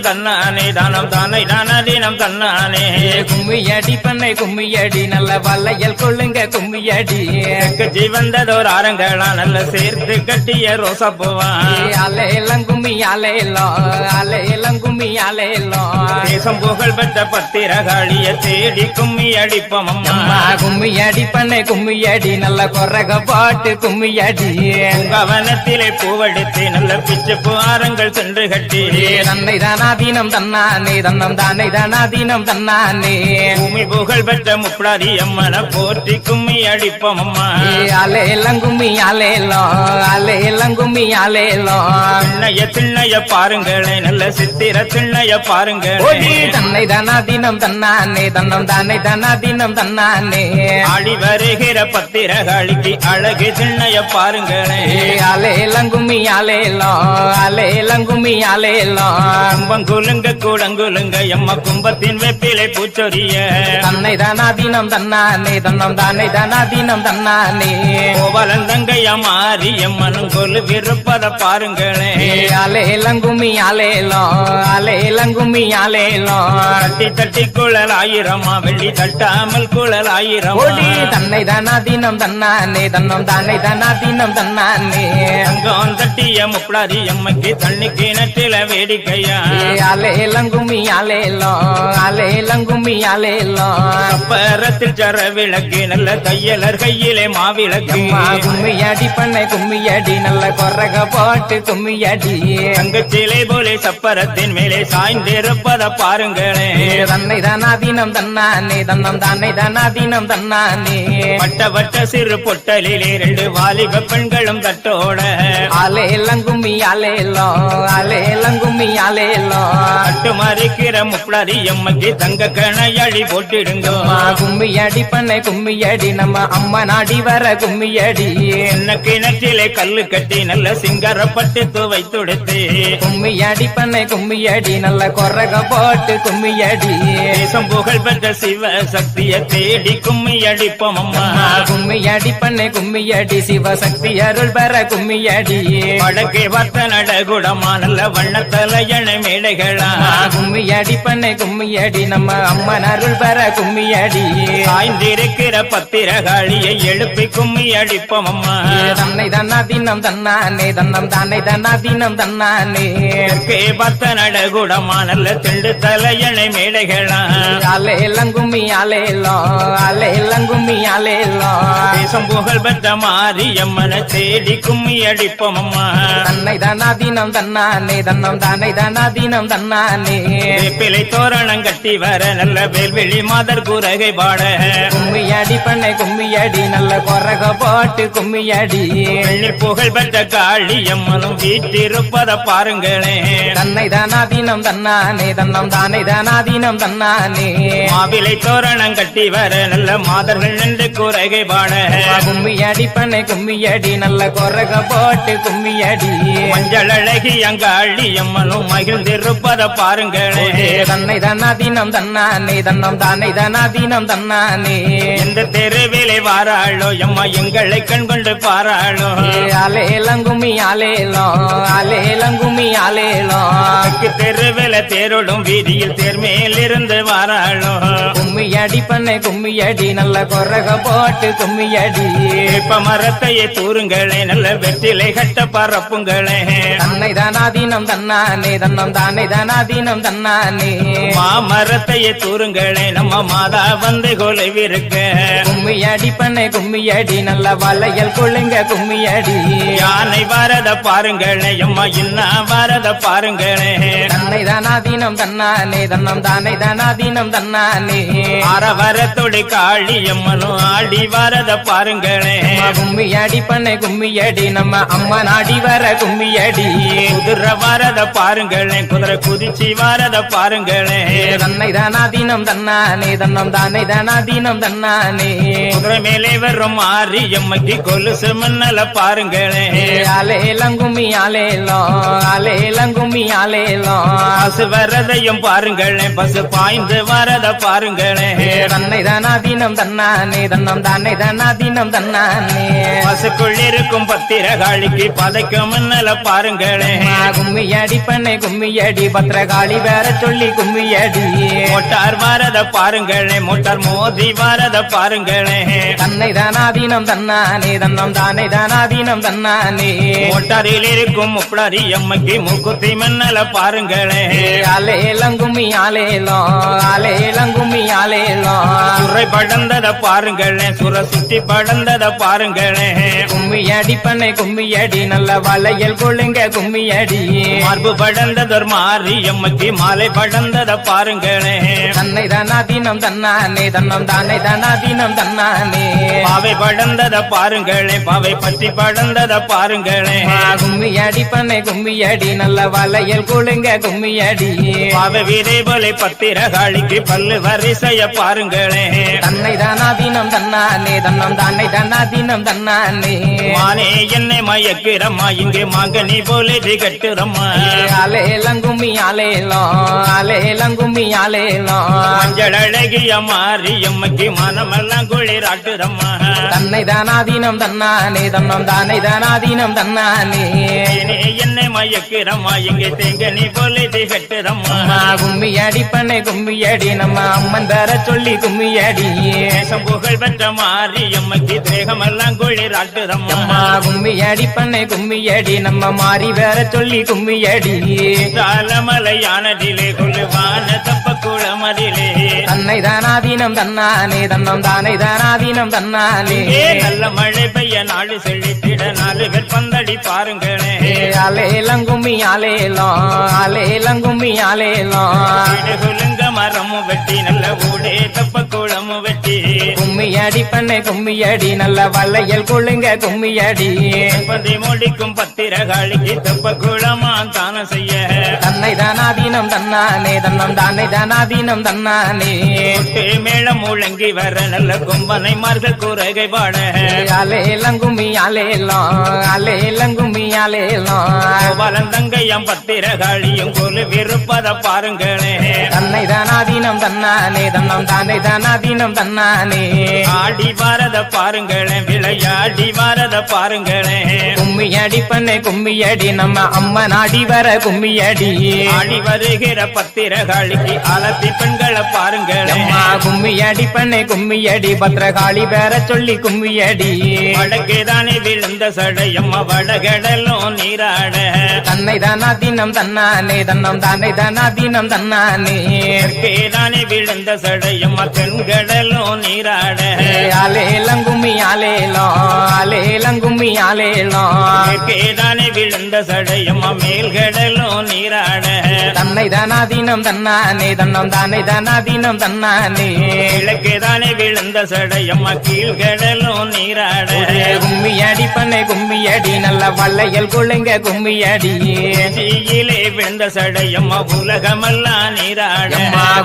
தினம் தன்னானே தானம் தானை தானாதீனம் தன்னானே கும்மியடி பண்ணை கும்மியடி நல்ல வளையல் கொள்ளுங்க கும்மியடி ஜீவந்ததோர் ஆரங்களா நல்ல சேர்த்து கட்டிய ரோசா பூவான் அலையெல்லாம் கும்மி அலையெல்லாம் கும்மி அலையெல்லாம் தேசம் புகழ் பெற்ற பத்திரகாளிய தேடி கும்மி அடிப்போம் அம்மா கும்மியடி பண்ணை கும்மியடி நல்ல கொரக பாட்டு கும்மியடி கவனத்திலே பூவெடுத்து நல்ல பிச்சு புகாரங்கள் சென்று கட்டி தன்னை தானாதீனம் தன்னானே தன்னம் தானே தானாதீனம் தன்னானே பூமி புகழ் பெற்ற முப்படாதி அம்மனை போற்றி கும்மி அடிப்போம் அம்மா அலையெல்லாம் கும்மி அலையெல்லாம் கும்மி அலையெல்லாம் திண்ணைய பாருங்களே நல்ல சித்திர திண்ணைய பாருங்களே தன்னை தானாதீனம் தன்னானே தன்னம் தானே தானாதீனம் தன்னானே ஆடி வருகிற பத்திரகாளிக்கு அழகு திண்ணைய பாருங்களே அலையெல்லாம் கும்மி அலையெல்லாம் கும்மி அலையெல்லாம் கும்பங்குலுங்க கூடங்குலுங்க எம்ம கும்பத்தின் வெப்பிலை பூச்சொரிய தன்னை தானாதீனம் தன்னானே தன்னம் தானே தானாதீனம் தன்னானே கோவலந்தங்கைய மாறி எம்மனும் கொலு விருப்பத பாருங்களே அலையெல்லாம் கும்மி அலையெல்லாம் கும்மி அலையெல்லாம் தட்டி தட்டி குழல் ஆயிரமா வெள்ளி தட்டாமல் குழல் ஆயிரம் தன்னை தானாதீனம் தன்னானே தன்னம் தானே தானாதீனம் தன்னானே தங்கம் தட்டிய முப்படாதி எம்மக்கு தண்ணி கிணற்றில வேடிக்கையா அலையெல்லாம் கும்மி அலையெல்லாம் கும்மி அலையெல்லாம் அப்பறத்தில் சர விளக்கு நல்ல தையலர் கையிலே மாவிளக்கு கும்மியடி பண்ணை கும்மியடி நல்ல கொரக பாட்டு கும்மியடி தங்கச்சிலை போலே சப்பரத்தின் மேலே சாய்ந்திருப்பத பாருங்களே தன்னை தானாதீனம் தன்னானே தன்னம் தானே தானாதீனம் தன்னானே வட்ட வட்ட சிறு பொட்டலிலே 2 வாலிப பெண்களும் தட்டோட அலையெல்லாம் கும்மி அலையெல்லாம் கும்மி அலையெல்லாம் தட்டு மறிக்கிற முப்படாதி எம்மக்கு தங்க கணையடி போட்டிடுங்க கும்மியடி பண்ணை கும்மியடி நம்ம அம்மா நாடி வர கும்மியடி என்ன கிணற்றிலே கல்லு கட்டி நல்ல சிங்கரப்பட்டு துவை துடுத்து கும்மியடி பண்ணை கும்மியடி நல்ல கொரக போட்டு கும்மியடி தேசம் புகழ் பெற்ற சிவ சக்திய தேடி கும்மி அடிப்போம் அம்மா கும்மியடி பண்ணை கும்மியடி சிவசக்தி அருள் பெற கும்மியடி வடக்கே வத்த நடகுடமா நல்ல வண்ணத்தலையண மேடைகளா கும்மியடி பண்ணை கும்மியடி நம்ம அம்மன் அருள் பெற கும்மியடி சாய்ந்திருக்கிற பத்திரகாளியை எழுப்பி கும்மி அடிப்போம் அம்மா தன்னை தானாதீனம் தன்னானே தன்னம் தானே தானாதீனம் தன்னானே வத்த நடகுடமா நல்ல திண்டு தலையணை மேடைகளா அலையெல்லாம் கும்மி அலையெல்லாம் கும்மி அலையெல்லாம் தேசம் புகழ் பெற்ற மாறி எம்மனை தேடி கும்மி அடிப்போம் அம்மா தன்னை தானாதீனம் தன்னானே தன்னம் தானே தானாதீனம் தன்னானே பிள்ளை தோரணம் கட்டி வர நல்ல வேல்வெளி மாதர் குரகை பாட கும்மியடி பண்ணை கும்மியடி நல்ல கொரக போட்டு கும்மியடி புகழ் பெற்ற காளி எம்மனும் வீட்டிருப்பத பாருங்களே தன்னை தானாதீனம் தன்னானே தன்னம் தானே தானாதீனம் தன்னானே மாவிலை தோரணம் கட்டி வர நல்ல மாதர்கள் நின்று குரகை பாட கும்மியடி பண்ணை கும்மியடி நல்ல கொரக போட்டு கும்மியடி மஞ்சள் அழகி அங்காளி எம்மனும் மகிழ்ந்திருப்பத பாருங்களே தன்னை தானாதீனம் தன்னானே தன்னம் தானே தானாதீனம் தன்னானே இந்த தெருவிலே வாராளோ எம்மா எங்களை கண் கொண்டு பாராளோ அலையெல்லாம் கும்மி அலையெல்லாம் கும்மி அலையெல்லாம் தெருவில தேரோடும் வீதியில் தேர்மேல் இருந்து வாராளோ கும்மியடி பண்ணை கும்மியடி நல்ல கொரக போட்டு கும்மியடி இப்ப மரத்தையே தூருங்களே நல்ல வெற்றிலை கட்ட பரப்புங்களே தன்னை தானாதீனம் தன்னானே தன்னம் தானே தானாதீனம் தன்னானே மாமரத்தையே தூருங்களே நம்ம மாதா வந்து கொலைவிருக்க கும்மியடி பண்ணை கும்மியடி நல்ல வளையல் கொள்ளுங்க கும்மியடி யானை வரத பாருங்களே அம்மா இன்னா வரத பாருங்களே தன்னை தானாதீனம் தன்னானே தன்னம் தானே தானாதீனம் தன்னானே அரவரத்தோடு காளி அம்மனும் ஆடி வரத பாருங்களே கும்மியடி பண்ணை கும்மியடி நம்ம அம்மா நாடி வர கும்மியடி குதிரை வரத பாருங்களே குதிரை குதிச்சு வரத பாருங்களே தன்னை தானாதீனம் தன்னானே தன்னம் தானே தானாதீனம் தன்னானே குதிரை மேலே வரும் மாறி எம்மக்கு கொலுசு மண்ணல பாருங்களே அலையெல்லாம் கும்மி அலையெல்லாம் கும்மி அலையெல்லாம் பசு வரதையும் பாருங்களே பசு பாய்ந்து வரத பாருங்களே பாருங்களே தன்னை தானாதீனம் தன்னானே தன்னம் தானே தானாதீனம் தன்னானே பசுக்குள் இருக்கும் பத்திரகாளிக்கு பதைக்கும் மின்னல பாருங்களே கும்மியடி பண்ணை கும்மியடி பத்திரகாளி வேற சொல்லி கும்மியடி மோட்டார் வாரத பாருங்களே மோட்டார் மோதி வாரத பாருங்களே தன்னை தானாதீனம் தன்னானே தன்னம் தானே தானாதீனம் தன்னானே மோட்டாரில் இருக்கும் முப்படாரி அம்மைக்கு மூக்குத்தி மின்னல பாருங்களே ஆலேலம் கும்மி ஆலேலம் ஆலேலம் கும்மி ஆலேலம் சுரை படந்தத பாருங்களே சுர சுத்தி படந்தத பாருங்களே கும்மியடி பண்ணை கும்மியடி நல்ல வளையல் கொள்ளுங்க கும்மியடி மார்பு படந்ததொரு மாறி அம்மைக்கு மாலை படந்தத பாருங்களே தன்னை தானாதீனம் தன்னானே தன்னம் தானே தானாதீனம் தன்னானே பாவை படந்தத பாருங்களே பாவை பற்றி படந்தத பாருங்களே கும்மியடி பண்ணை கும்மியடி நல்ல வளையல் கொள்ளுங்க கும்மியடி பாவை வீரேபலை பத்திரகாளிக்கு பல்லு வரிசைய பாருங்களே தன்னை தானாதீனம் தன்னானே தன்னம் தானே தானாதீனம் தன்னானே மானே என்னை மயக்கிறம்மா இங்கே மகனி போலே திகட்டுறம்மா ஆலேலம் கும்மி ஆலேலம் ஆலேலம் கும்மி ஆலேலம் மஞ்சள் அழகிய மாறி அம்மைக்கு மனமெல்லாம் குளிராட்டுறம்மா தன்னை தானாதீனம் தன்னானே தன்னம் தானே தானாதீனம் தன்னானே என்னை மயக்கிறம்மா இங்கே தேங்கனி போலே திகட்டுறம்மா கும்மியடி பண்ணை கும்மியடி நம்ம அம்மன் தர சொல்லி கும்மியடி தேசம் புகழ் பெற்ற மாறி அம்மைக்கு தேகமெல்லாம் குளிராட்டுறம்மா கும்மியடி பண்ணை கும்மியடி நம்ம மாறி வேற சொல்லி கும்மியடி தாளமலையானதிலே கொள்ளுவான தப்ப குளமதிலே தன்னை தானாதீனம் தன்னானே தன்னம் தானே தானாதீனம் தன்னானே நல்ல மழை பெய்ய நாடு செழித்திட நாலு பேர் பந்தடி பாருங்களே ஆலேலம் கும்மி ஆலேலம் ஆலேலம் கும்மி ஆலேலம் குலுங்க மரமும் வெட்டி நல்ல ஊடே தப்ப குளமும் வெட்டி கும்மியடி பண்ணை கும்மியடி நல்ல வளையல் கொள்ளுங்க கும்மியடி பதி முடிக்கும் பத்திரகாளிக்கு தப்ப குளமா தானம் செய்ய தன்னை தானாதீனம் தன்னானே தன்னம் தானே தானாதீனம் தன்னானே மேளம் முழங்கி வர நல்ல கும்பனை மார்கள் குறைகை பாட ஆலேலம் கும்மி ஆலேலம் ஆலேலம் கும்மி ஆலேலம் வளந்தங்கையம் பத்திரகாளியும் கொலு விருப்பத பாருங்களே தன்னை தானாதீனம் தன்னானே தன்னம் தானே தானாதீனம் தன்னானே ஆடி வாரத பாருங்களே விளையாடி வாரத பாருங்களே கும்மியடி பண்ணை கும்மியடி நம்ம அம்மா நாடி வர கும்மியடி ஆடி வருகிற பத்திரகாளிக்கு அலத்தி பெண்களை பாருங்களே கும்மியடி பண்ணை கும்மியடி பத்திரகாளி வேற சொல்லி கும்மியடி வடக்கேதானே விழுந்த சடையம்மா வடகடலும் நீராட தன்னை தானாதீனம் தன்னானே தன்னம் தானே தானாதீனம் தன்னானே கேதானே விழுந்த சடையம்மா தென்கடலும் நீராட ஆலேலம் கும்மி ஆலேலம் ஆலேலம் கும்மி ஆலேலம் கேதானே விழுந்த சடையம்மா மேல்கடலும் நீராட தன்னை தானாதீனம் தன்னானே தன்னம் தானே தானாதீனம் தன்னானே கிழக்கேதானே விழுந்த சடையம்மா கீழ்கடலும் நீராட கும்மியடி பண்ணை கும்மியடி நல்ல வளையல் கொள்ளுங்க கும்மியடி தீயிலே விழுந்த சடையம்மா உலகமெல்லாம் நீராட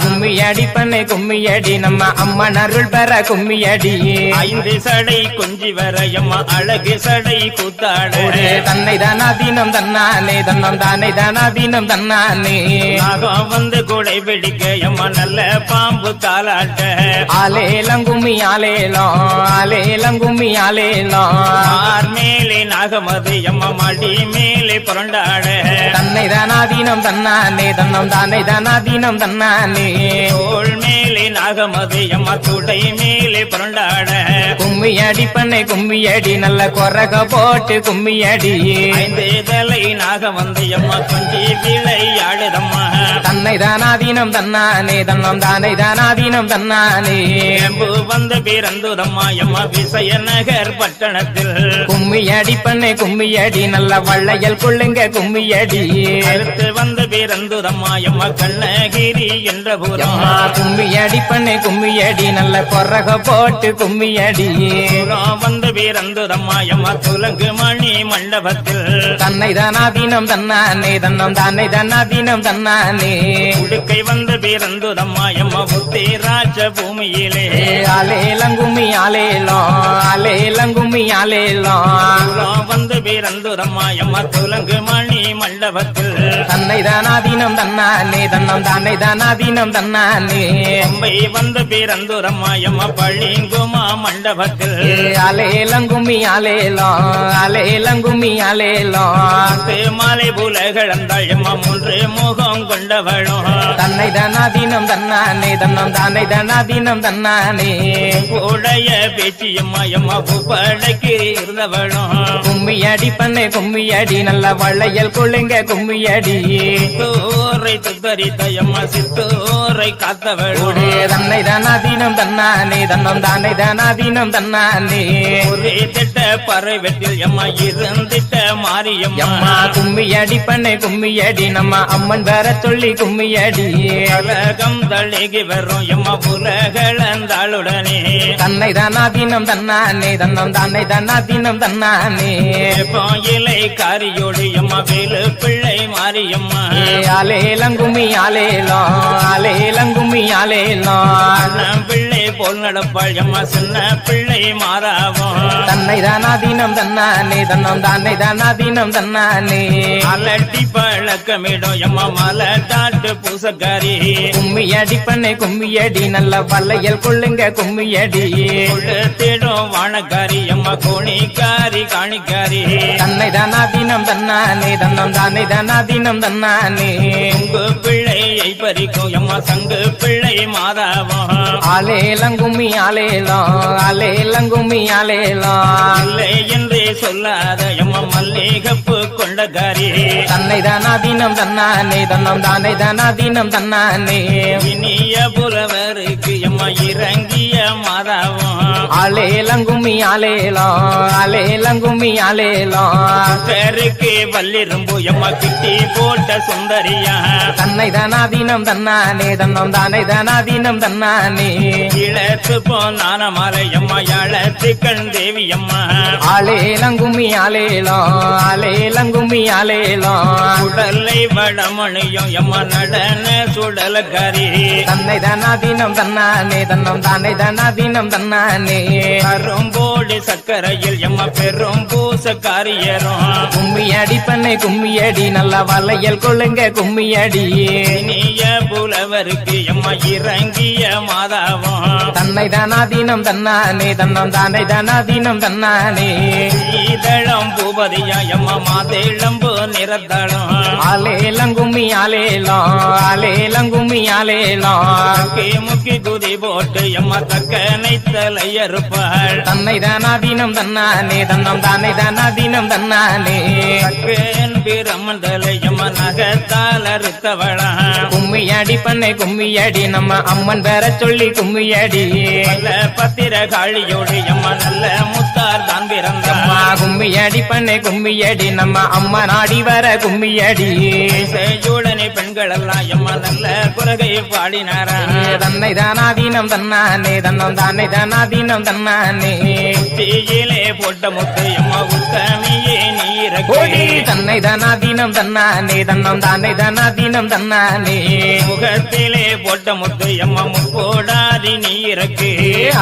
கும்மியடி பண்ணை கும்மியடி நம்ம அம்மன் அருள் பெற கும்மியடி ஐந்து சடை கொஞ்சி வரையம்மா அழகு சடை கூத்தாட தன்னை தானாதீனம் தன்னானே தன்னம் தானே தானாதீனம் தன்னானே நாகம் வந்து கொடை பிடிக்க எம்மா நல்ல பாம்பு தாளாட்ட ஆலேலம் கும்மி ஆலேலம் ஆலேலம் கும்மி ஆலேலம் ஆர் மேலே நாகமது எம்மா மடி மேலே புரண்டாட தன்னை தானாதீனம் தன்னானே தன்னம் தானே தானாதீனம் தன்னானே தோள் மேலே நாகமது எம்மா துடை மேலே புரண்டாட கும்மியடி பண்ணை கும்மியடி நல்ல கொரக போட்டு கும்மியடி ஐந்து தலை நாகம் வந்து எம்மா கொஞ்சி விளையாடுதம்மா தன்னை தானாதீனம் தன்னானே தன்னம் தானே தானாதீனம் தன்னானே எம்பு வந்து பிறந்துதம்மா எம்மா விசய நகர் பட்டணத்தில் கும்மியடி பண்ணை கும்மியடி நல்ல வளையல் கொள்ளுங்க கும்மியடி அடுத்து வந்து பிறந்துதம்மா எம்மா கண்ணகிரி என்ற பூரம் கும்மியடி பண்ணை கும்மியடி நல்ல கொரக போட்டு கும்மியடி வந்து பிறந்துதம்மா எம்மா துலங்கு மணி மண்டபத்தில் தன்னை தானாதீனம் தன்னானே தன்னம் தானே தானாதீனம் தன்னானே உடுக்கை வந்து பிறந்துதம்மா எம்மா புத்தி ராஜ பூமியிலே ஆலேலங்கும்மி ஆலேலம் ஆலேலங்கும்மி ஆலேலம் வந்து பிறந்துரம்மா எம்மா துலங்கு மணி மண்டபத்தில் தன்னை தானாதீனம் தன்னானே தன்னம் தானே தானாதீனம் தன்னானே அம்பை வந்து பிறந்துரம்மா எம்மா பள்ளிங்குமா மண்டபத்தில் ஆலேலங்கும்மி ஆலேலம் ஆலேலங்கும்மி ஆலேலம் மாலை புலகழந்தாள் எம்மா மூன்று முகம் கொண்டவளும் தன்னை தானாதீனம் தன்னானே தன்னம் தானே தானாதீனம் தன்னானே உடைய பேச்சியம்மா எம்மா பூப்படைக்கு இருந்தவளும் கும்மியடி பண்ணே கும்மியடி நல்ல வளையல் கொள்ளுங்க கும்மியடி தோரை துத்தரித்த எம்மா சித்தோரை காத்தவளும் தன்னை தானாதீனம் தன்னானே தன்னம் தானே தானாதீனம் தன்னானே ஒரே திட்ட பறவைத்தில் எம்மா இருந்திட்ட மாரியம்மா கும்மியடி பண்ணே கும்மியடி நம்ம அம்மன் வேற சொல்லி கும்மியடி கலகம் தள்ளிகி வரும் எம்மா புலகழந்தாளுடனே தன்னை தானாதீனம் தன்னானே தன்னம் தானே தானாதீனம் தன்னானே இலை காரியோடு எம்மா வேலு பிள்ளை மாரியம்மா ஆலேலங்கும்மி ஆலேலம் ஆலேலங்கும்மி ஆலேலம் பிள்ளை போல் நடப்பாள் எம்மா சின்ன பிள்ளை மாறாவும் தன்னை தானாதீனம் தன்னானே தன்னம் தானே தானாதீனம் தன்னானே அலட்டி பழக்கமிடும் எம்மா மலை தாட்டு பூசக்காரி கும்மியடி பண்ணே கும்மியடி நல்ல வளையல் கொள்ளுங்க கும்மியடி தேடும் வானக்காரி எம்மா கோணிக்காரி காணிக்காரி தன்னை தானாதீனம் தன்னானே தன்னம் தானே தானாதீனம் தன்னானே உங்கு பிள்ளையை பறிக்கும் எம்மா சங்கு பிள்ளை மாதாவும் ஆலேலங்கும்மி ஆலேலம் ஆலேலங்கும்மி ஆலேலம் இல்லை என்றே சொல்லாத எம்மா மல்லிகப்பு கொண்டக்காரி தன்னை தானாதீனம் தன்னானே தன்னம் தானே தானாதீனம் தன்னானே இனிய புலவருக்கு எம்மா இறங்கிய மாதாவும் ஆலேலங்கும்மி ஆலேலம் ஆலேலங்கும்மி ஆலேலம் பேருக்கு வல்லிரும்பு எம்மா கிட்டி போட்ட சுந்தரியா தன்னை தானாதீனம் தன்னானே தன்னம் தானே தானாதீனம் தன்னானே இழத்து போனான மாலை எம்மா யாழத்து கண் தேவி அம்மா ஆலேலங்கும்மி ஆலேலம் ஆலேலங்கும்மி ஆலேலம் உடலை வடமணியும் எம்மா நடன சுடலக்காரி தன்னை தானாதீனம் தன்னானே தன்னம் தானே தானாதீனம் தன்னானே கரும்போடு சக்கரையில் எம்மா பெரும் பூசக்காரியரும் கும்மியடி பண்ணே கும்மியடி நல்ல வளையல் கொள்ளுங்க கும்மியடி இனிய புலவருக்கு எம்மா இறங்கிய மாதாவும் தன்னை தானாதீனம் தன்னானே தன்னம் தானே தானாதீனம் தன்னானே இதழம் பூபதியா எம்மா மாதேளம்பு நிறத்தளம் ஆலேலங்கும்மி ஆலேலம் ஆலேலங்கும்மி ஆலேலம் முக்கி குதி போட்டு எம்மா தக்கனை தலையறுப்பாள் தன்னை தானாதீனம் தன்னானே தன்னம் தானே தானாதீனம் தன்னானே பிரம்மன் தலை எம்மா நகத்தால் அறுத்தவளா கும்மியடி பண்ணே கும்மியடி நம்ம அம்மன் பேர சொல்லி கும்மியடி பத்திர காளியோடு எம்மா நல்ல முத்தார் தான் பிறந்தம்மா கும்மியடி பண்ணே கும்மியடி நம்ம அம்மா நாடி வர கும்மியடி செய்யுடனே பெண்கள் எல்லாம் எம்மா நல்ல குரகை பாடினாரா தன்னை தானாதீனம் தன்னானே தன்னம் தானே தானாதீனம் தன்னானே தீயிலே போட்ட முத்து எம்மா உத்தமியே ஓடி நீரக்கு தன்னை தானாதீனம் தன்னானே தன்னம் தானே தானாதீனம் தன்னானே முகத்திலே போட்ட முத்து எம்மா முப்போடாதி நீரக்கு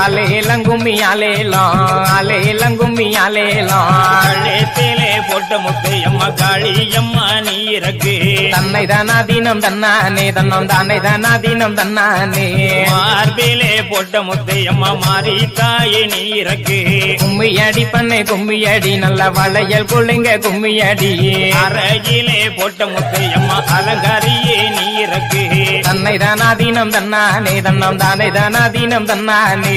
ஆலேலங்கும்மி ஆலேலம் ஆலேலங்கும்மி ஆலேலம் கழுத்திலே போட்ட முத்து எம்மா காளி எம்மா நீரக்கு தன்னை தானாதீனம் தன்னானே தன்னம் தானே தானாதீனம் தன்னானே மார்பிலே போட்ட முத்து எம்மா மாறி தாயே நீரக்கு கும்மியடி பண்ணே கும்மியடி நல்ல வளையல் கொள்ளுங்க கும்மியடி அறையிலே போட்ட முத்து எம்மா அலங்காரியே நீரக்கு தன்னை தானாதீனம் தன்னானே தன்னம் தானே தானாதீனம் தன்னானே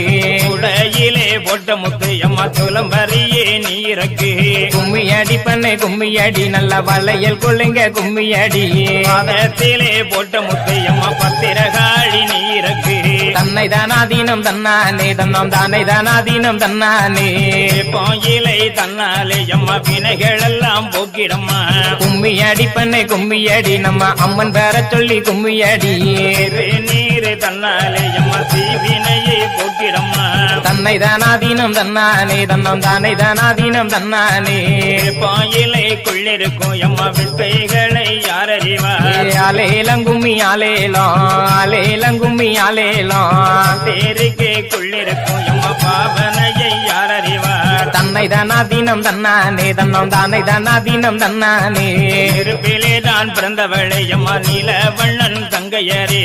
உடையிலே போட்ட முத்து எம்மா துலம்பரியே நீரக்கு கும்மியடி பண்ணே கும்மியடி நல்ல வளையல் கொள்ளுங்க கும்மியடி பாதத்திலே போட்ட முத்து எம்மா பத்திரகாளி நீரக்கு தன்னை தானாதீனம் தன்னானே தன்னம் தானே தானாதீனம் தன்னானே பாயிலை தன்னாலே எம்மா வினைகள் எல்லாம் போக்கிடம்மா கும்மியடி பண்ணே கும்மியடி நம்ம அம்மன் பேர சொல்லி கும்மியடி நீர் தன்னாலே எம்மா தீவினையை போக்கிடம்மா தன்னை தானாதீனம் தன்னானே தன்னம் தானே தானாதீனம் தன்னானே பாயிலை கொள்ளிருக்கும் எம்மா வித்தைகளை யார் அறிவார் ஆலேலங்கும்மி ஆலேலம் ஆலேலங்கும்மி ஆலேலம் தேருக்கு குள்ளிருக்கும் எம்மா பாவனையை யார் அறிவார் தன்னை தனாதீனம் தன்னானே தன்னம் தானை தனாதீனம் தன்னானே இருப்பிலே தான் பிறந்தவளே எம்மா நீல வண்ணன் தங்கையரே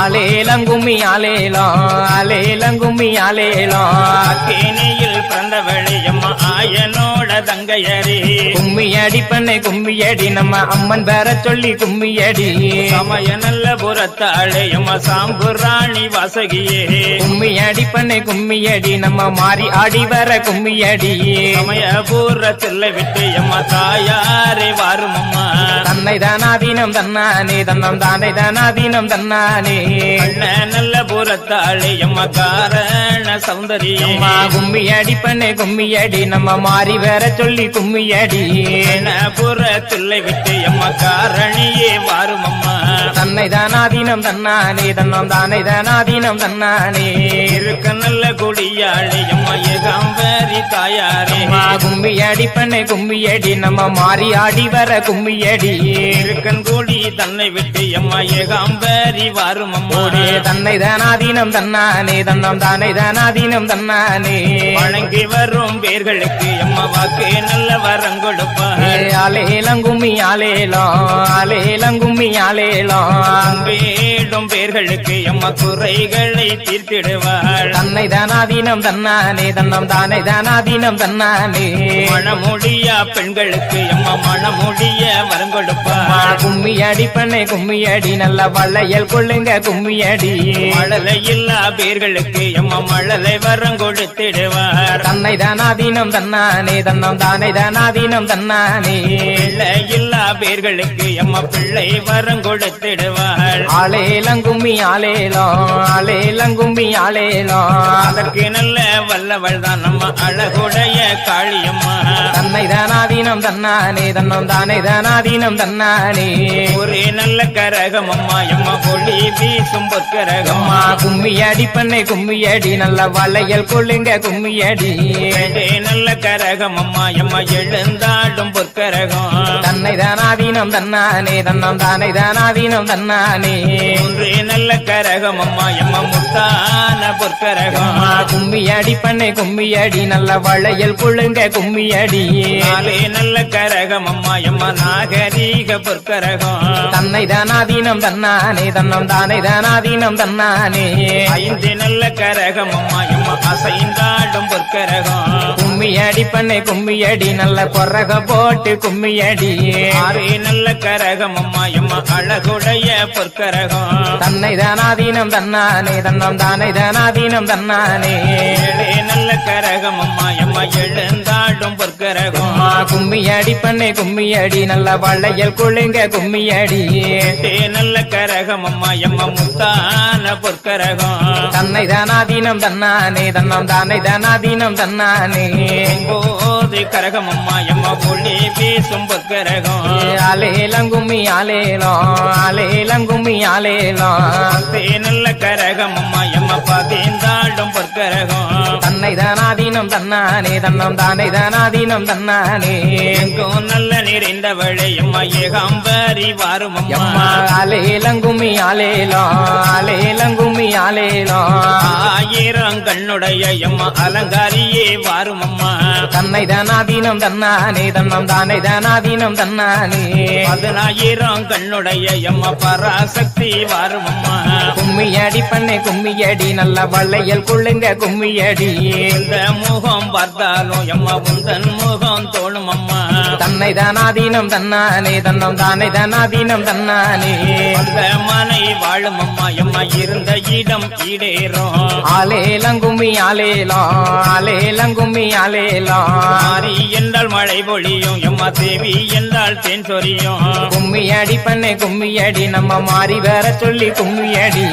ஆலேலங்கும்மி ஆலேலம் ஆலேலங்கும்மி ஆலேலம் அக்கேணியில் பிறந்தவளே எம்மா ஆயனோட தங்கையரே கும்மியடி பண்ணை கும்மியடி நம்ம அம்மன் பேர சொல்லி கும்மியடி சமய நல்ல புறத்தாளே எம்மா சாம்புராணி வாசகியே கும்மியடி பண்ணை கும்மியடி நம்ம மாறி ஆடி வர கும்மியடி சமய பூரத்தில் விட்டு எம்மா தாயாரே வாரும் அம்மா தன்னை தானாதீனம் தன்னானே தன்னம் தானே தானாதீனம் தன்னானே அண்ண நல்ல புறத்தாளே எம்மா காரண சௌந்தரியம் அம்மா கும்மியடி பண்ணை கும்மியடி நம்ம மாறி வேற சொல்லி கும்மியடி புறத்தில் விட்டு எம்மா காரணியே வாரும் அம்மா தன்னை தானாதீனம் தன்னானே தன்னம் தானே தானாதீனம் தன்னானே இருக்க நல்ல கொடியாளே எம்மா ஏகாம்பரி தாயாரே அம்மா கும்மியடி பண்ணை கும்மியடி நம்ம மாறி ஆடி வர கும்மியடி இருக்கன் கூடி தன்னை விட்டு எம்மா ஏகாம்பரி வாரும் அம்மா தன்னை தானாதீனம் தன்னானே தன்னம் தானே தானாதீனம் தன்னானே வழங்கி வரும் பேர்களுக்கு எம்மா வாக்கு நல்ல வரம் கொடுப்பார் ஆலேலங்கும்மி ஆலேலம் ஆலேலங்கும்மி ஆலேலம் வேடும் பேர்களுக்கு எம்மா குறைகளை தீர்த்திடுவாள் தன்னை தானாதீனம் தன்னானே தன்னம் தானே தானாதீனம் தன்னானே மணமுடியா பெண்களுக்கு எம்மா மணமுடிய வரம் கொடுப்பாள் கும்மியடி பண்ணை கும்மியடி நல்ல வளையல் கொள்ளுங்க கும்மியடி மழலை இல்லா பேர்களுக்கு எம்மா மழலை வரம் கொடுத்திடுவார் தன்னை தானாதீனம் தன்னானே தன்னம் தானே தானாதீனம் தன்னானே பிள்ளை இல்லா பேர்களுக்கு எம்மா பிள்ளை வரம் கொடுத்திடுவாள் ஆலேலங்கும்மி ஆலேலம் ஆலேலங்கும்மி ஆலேலம் அதற்கு நல்ல வல்லவள் தான் நம்ம அழகுடைய காளியம்மா தன்னை தானாதீனம் தன்னானே தன்னம் தானே தானாதீனம் தன்னானே ஒரே நல்ல கரகம் அம்மா எம்மா பொடி வீசும் பொற்கரகம் அம்மா கும்மியடி பண்ணை கும்மியடி நல்ல வளையல் கொள்ளுங்க கும்மியடி நல்ல கரகம் அம்மா எம்மா எழுந்தாடும் பொற்கரகம் தன்னை தானாதீனம் தன்னானே தன்னம் தானே தானாதீனம் தன்னானே ஒன்றே நல்ல கரகம் அம்மா எம்மா முத்தான பொற்கரகம் அம்மா கும்மியடி பண்ணை கும்மியடி நல்ல வளையல் கொள்ளுங்க கும்மியடி நாலே நல்ல கரகம் அம்மா எம்மா நாகரீக பொற்கரகம் தன்னை தானாதீனம் தன்னானே தன்னம் தானே தானாதீனம் தன்னானே ஐந்து நல்ல கரகம் அம்மா எம்மா அசைந்தாடும் பொற்கரகம் கும்மியடி பண்ணை கும்மியடி நல்ல கொரக போட்டு கும்மியடி ஆறே நல்ல கரகம் அம்மா எம்மா அழகுடைய பொற்கரகம் தன்னை தானாதீனம் தன்னானே தன்னம் தானே தானாதீனம் தன்னானே ஏழே நல்ல கரகம் அம்மா எம்மா எழுந்தாடும் பொற்கரகம் அம்மா கும்மியடி பண்ணை கும்மியடி நல்ல வளையல் கொள்ளுங்க கும்மியடி எட்டே நல்ல கரகம் அம்மா எம்மா முத்தான பொற்கரகம் தன்னை தானாதீனம் தன்னானே தன்னம் தானே தானாதீனம் தன்னானே போது கரகம் அம்மா எம்மா ஒளி வீசும் பொற்கரகம் ஆலேலங்கும்மி ஆலேலம் ஆலேலங்கும்மி ஆலேலம் நல்ல கரகம் அம்மா எம்மா பதிந்தாடும் பொற்கரகம் தன்னை தானாதீனம் தன்னானே தன்னம் தானே தானாதீனம் தன்னானே எங்கும் நல்ல நிறைந்தவளே எம்மா ஏகாம்பரி வாரும் அம்மா அம்மா ஆலேலங்கும்மி ஆலேலம் ஆலேலங்கும்மி ஆலேலம் ஆயிரம் கண்ணுடைய எம்மா அலங்காரியே வாரும் அம்மா தன்னை தானாதீனம் தன்னானே தன்னம் தானே தானாதீனம் தன்னானே 10000 கண்ணுடைய எம்மா பராசக்தி வாரும் அம்மா கும்மியடி பண்ணை கும்மியடி நல்ல வளையல் கொள்ளுங்க கும்மியடி இந்த முகம் பார்த்தாலும் எம்மா உந்தன் முகம் தோணும் அம்மா தன்னை தானாதீனம் தன்னானே தன்னம் தானே தானாதீனம் தன்னானே அந்த மனை வாழும் அம்மா எம்மா இருந்த இடம் ஈடேறும் ஆலேலங்கும்மி ஆலேலம் ஆலேலங்கும்மி ஆலேலம் மாறி என்றால் மழை பொழியும் எம்மா தேவி என்றால் தேன் சொரியும் கும்மியடி பண்ணை கும்மியடி நம்ம மாறி வேற சொல்லி கும்மியடி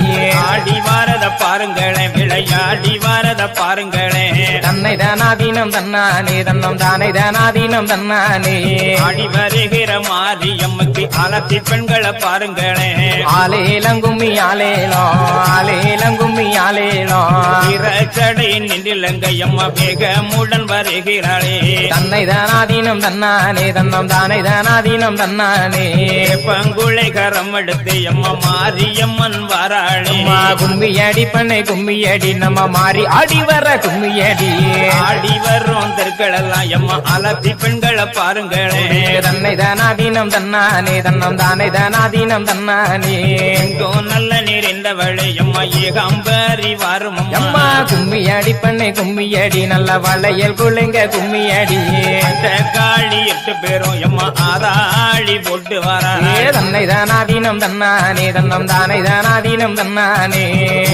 ஆடி வாரத பாருங்களேன் விளையாடி வாரத பாருங்களேன் தன்னை தன்னை தானாதீனம் தன்னானே தன்னம் தானை தானாதீனம் தன்னானே ஆடி வருகிற மாரியம்மக்கு ஆலத்தி பெண்களை பாருங்களே ஆலேலங்கும்மி ஆலேலோ ஆலேலங்கும்மி ஆலேலோ இறச்சடை நின்றிலங்கையம்மா வேகமுடன் வருகிறாளே தன்னை தானாதீனம் தன்னானே தன்னம் தானை தானாதீனம் தன்னானே பங்குளை கரம் எடுத்து அம்மா மாரியம்மன் வாராளே கும்மியடி பண்ணை கும்மியடி நம்ம மாறி ஆடி வர கும்மியடி ஆடி வரும் தெற்களெல்லாம் எம்மா அலத்தி பெண்களை பாருங்களே தன்னை தானாதீனம் தன்னானே தன்னம் தானை தானாதீனம் தன்னானே எங்கோ நல்ல நீர் எந்தவளே எம்மா ஏகாம்பரி வாரும் அம்மா கும்மியடி பண்ணை கும்மியடி நல்ல வளையல் குளிங்க கும்மியடி காளி 8 பேரும் எம்மா ஆதாளி போட்டு வாராளே தன்னை தானாதீனம் தன்னானே தன்னம் தானை தானாதீனம் தன்னானே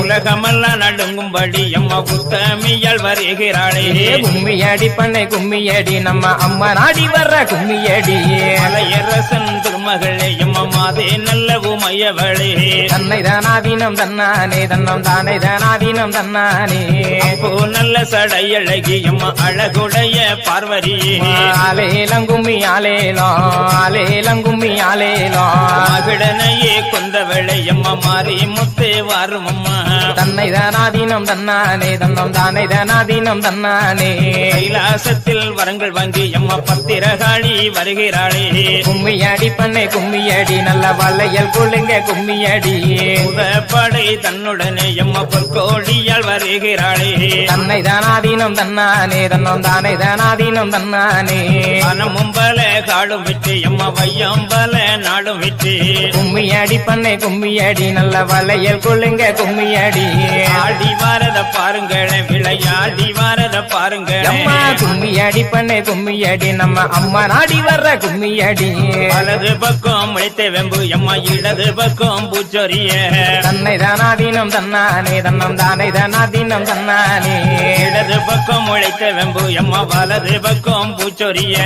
உலகமெல்லாம் நடுங்கும்படி எம்மா புத்தமியால் வருகிறாளே கும்மியடி பண்ணை கும்மியடி நம்ம அம்மா நாடி வர்ற கும்மியடி மலையரசன் திருமகளே எம்மா மாதே நல்ல உமையவளே தன்னை தானாதீனம் தன்னானே தன்னம் தானை தானாதீனம் தன்னானே அப்போ நல்ல சடையழகி எம்மா அழகுடைய பார்வரியே ஆலேலங்கும்மி ஆலேலோ ஆலேலங்கும்மி ஆலேலோ மகிழனையே கொண்டவளை எம்மா மாறி முத்தே வாரும் அம்மா தன்னை தானாதீனம் தன்னானே தன்னம் தானை தானாதீனம் தன்னானே கைலாசத்தில் வரங்கள் வாங்கி எம்மா பத்திரகாளி வருகிறாளே கும்மியடி பண்ணை கும்மியடி நல்ல வளையல் குளிங்க கும்மியடி படை தன்னுடனே எம்மா பொற்கோடியால் வருகிறாளே தன்னை தானாதீனம் தன்னானே தன்னம் தானை தானாதீனம் தன்னானே மனமும் பல காடும் விட்டு எம்மா வையம் பல நாடும் விட்டு கும்மியடி பண்ணை கும்மியடி நல்ல வளையல் குளிங்க கும்மியடி ஆடி வாரத பாருங்களே விளையாடி வாரத பாருங்களே அம்மா கும்மியடி பண்ணை கும்மியடி நம்ம அம்மா நாடி வர்ற கும்மியடி வலது பக்கம் முளைத்த வெம்பு எம்மா இடது பக்கம் பூச்சொரிய தன்னை தானாதீனம் தன்னானே தன்னம் தானை தானாதீனம் தன்னானே இடது பக்கம் முளைத்த வெம்பு எம்மா வலது பக்கம் பூச்சொரிய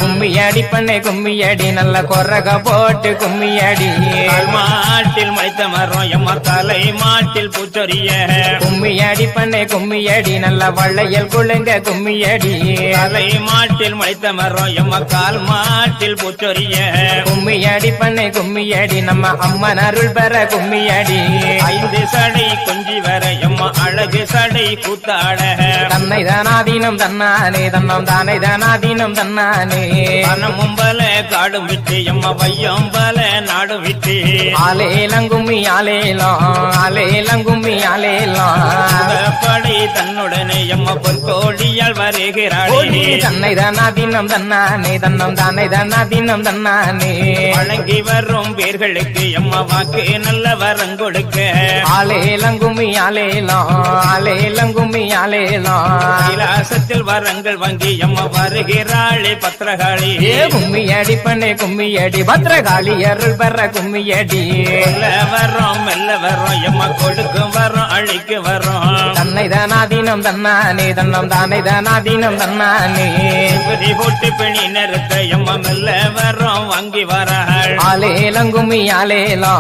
கும்மியடி பண்ணை கும்மியடி நல்ல கொரக போட்டு கும்மியடி மாட்டில் முளைத்த மரம் எம்மா தலை மாட்டில் பூச்சொரிய கும்மியடி பண்ணை கும்மியடி நல்ல வளையல் குளிங்க கும்மியடி தலை மாட்டில் முளைத்த மரம் எம்மா கால் மாட்டில் பூச்சொரிய கும்மியடி பண்ணை கும்மியடி நம்ம அம்மன் அருள் பெற கும்மியடி 5 சடை கொஞ்சி வர எம்மா அழகு சடை கூத்தாட தன்னை தானாதீனம் தன்னானே தன்னம் தானை தானாதீனம் தன்னானே மனமும் பல காடும் விட்டு எம்மா வையம் பல நாடும் விட்டு ஆலேலங்கும்மி ஆலேலோ ஆலேலங்கும்மி ஆலேலோ படை தன்னுடனே எம்மா பொற்கோடியால் வருகிறாளே தன்னை தானாதீனம் தன்னானே தன்னம் தானை தானாதீனம் தன்னானே வழங்கி வரும் பேர்களுக்கு எம்மா வாக்கு நல்ல வரம் கொடுக்க ஆலேலங்கும்மி ஆலேலோ ஆலேலங்கும்மி ஆலேலோ கைலாசத்தில் வரங்கள் வாங்கி எம்மா வருகிறாளே பத்திரகாளி கும்மியடி பண்ணை கும்மியடி பத்ரகாளி அருள் பெற கும்மியடி மெல்ல வரும் எம்மா கொடுக்கும் வரும் அழிக்கு வரும் தன்னை தானாதீனம் தன்னானே தன்னம் தானை தானாதீனம் தன்னானே இப்படி போட்டு பிணி நிறுத்த எம்மா மெல்ல வரும் வாங்கி வராள் ஆலேலங்கும்மி ஆலேலோ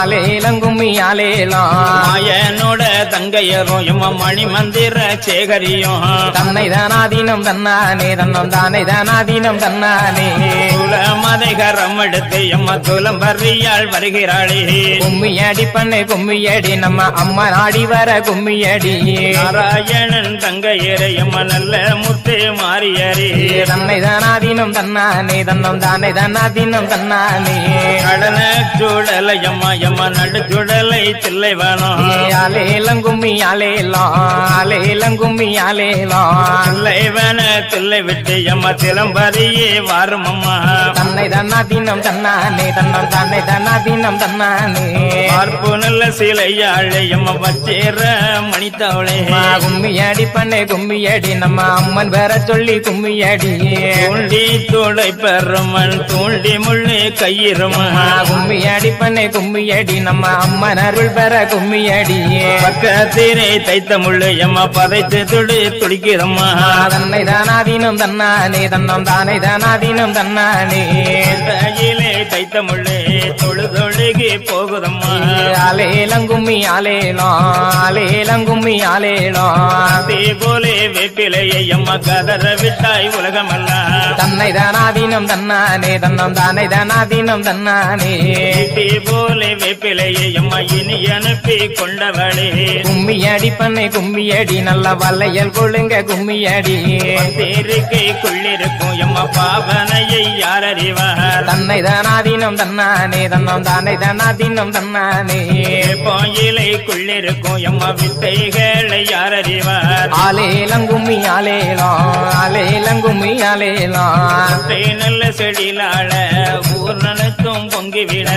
ஆலேலங்கும்மி ஆலேலோ மாயனோட தங்கையரும் எம்மா மணி மந்திர சேகரியும் தன்னை தானாதீனம் தன்னானே தன்னம் தானை தானாதீனம் தன்னானே மதைகரம் எடுத்து எம்மா துலம்பரியாள் வருகிறாளே கும்மியடி பண்ணை கும்மியடி நம்ம அம்மா நாடி வர கும்மியடி நாராயணன் தங்கையரை எம்மா நல்ல முத்து மாறியரே தன்னை தானாதீனம் தன்னானே தன்னம் தானை தானாதீனம் தன்னானே கடன சுடலை எம்மா எம்மா நடு சுடலை தில்லை வேணும் ஆலேலங்கும்மி ஆலேலோ ஆலேலங்கும்மி ஆலேலோ தில்லை வேண தில்லை விட்டு எம்மா திலம்பரியே வாரும் அம்மா தன்னை தானாதீனம் தன்னானே தன்னம் தானை தானாதீனம் தன்னானே பார்ப்பு நல்ல சிலையாழை எம்மா வச்சேர மணித்தவளே கும்மியடி பண்ணை கும்மியடி நம்ம அம்மன் வேற சொல்லி கும்மியடி தூண்டி தோளை பெருமன் தூண்டி முள்ளு கையிருமா கும்மியடி பண்ணை கும்மியடி நம்ம அம்மன் அருள் பெற கும்மியடி பக்கத்தினை தைத்த முள்ளு எம்மா பதைத்து துடி துடிக்கிறம்மா தன்னை தானாதீனம் தன்னானே தன்னம் தானை தானாதீனம் தன்னானே கையிலே தைத்த முள்ளே தொழுதொழுகி போகுதம்மா ஆலேலங்கும்மி ஆலேலோ ஆலேலங்கும்மி ஆலேலோ அதே போலே வேப்பிலையை அம்மா கதற விட்டாய் உலகமெல்லாம் தன்னை தானாதீனம் தன்னானே தன்னம் தானே தானாதீனம் தன்னானே அதே போலே வேப்பிலையை அம்மா இனி அனுப்பி கொண்டவளே கும்மியடி பண்ணை கும்மியடி நல்ல வளையல் கொழுங்க கும்மியடி தேருக்கை குள்ளிருக்கும் எம்மா பாவனையை யார் அறிவார் தன்னை தானாதீனம் தன்னானே தன்னம் தானே தானாதீனம் தன்னானே பாயிலை குள்ளிருக்கும் எம்மா வித்தைகளை யார் அறிவார் ஆலேலங்கும்மி ஆலேலோ ஆலேலங்கும்மி ஆலேலோ நல்ல செடியிலாள ஊர் நனத்தும் பொங்கிவிட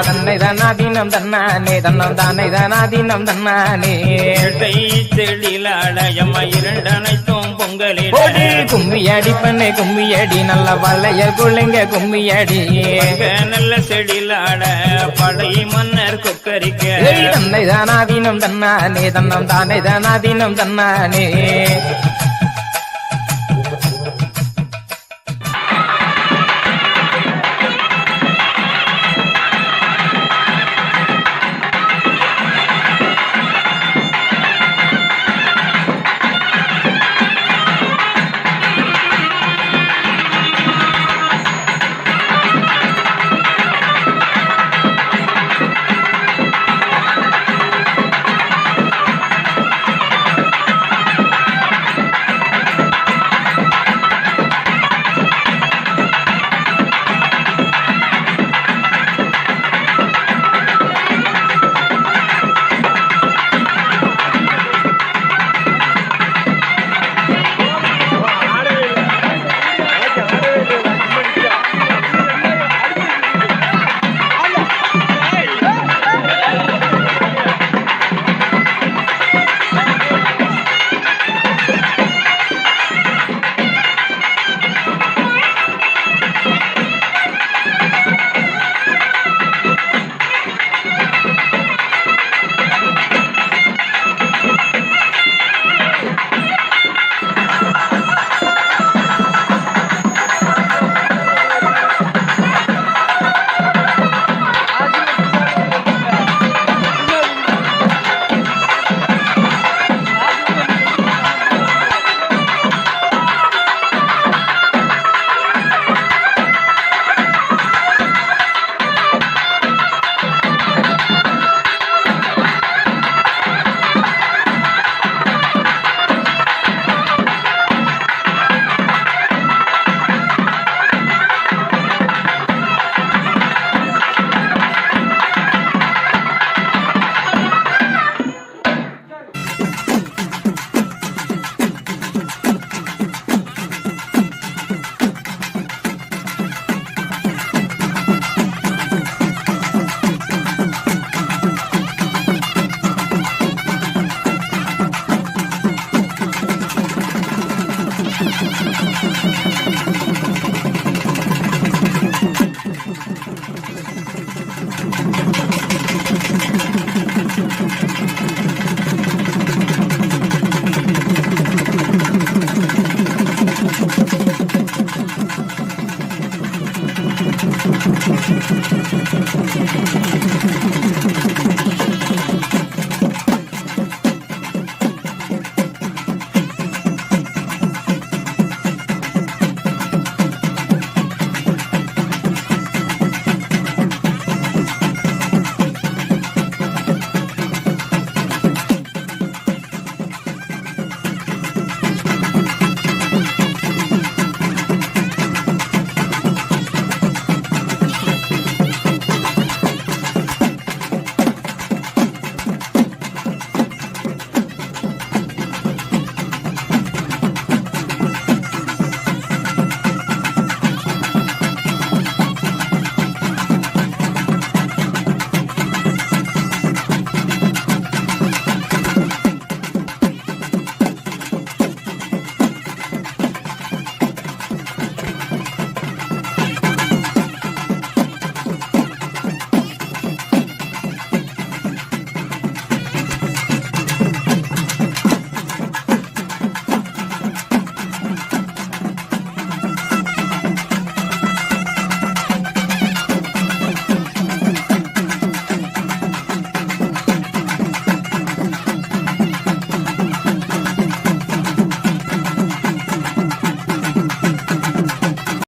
தன்னை தானாதீனம் தன்னானே தன்னம் தானே தானாதீனம் தன்னானே செடியிலாள எம்மா இரண்டு அனைத்தும் பொங்கலிட கும்மியடி பண்ணை கும்மியடி நல்ல வளையல் கொள்ளுங்க கும்மியடி நல்ல செடியிலாட படை மன்னர் கொக்கரிக்க தன்னை தானாதீனம் தன்னானே தன்னம் தானே தானாதீனம் தன்னானே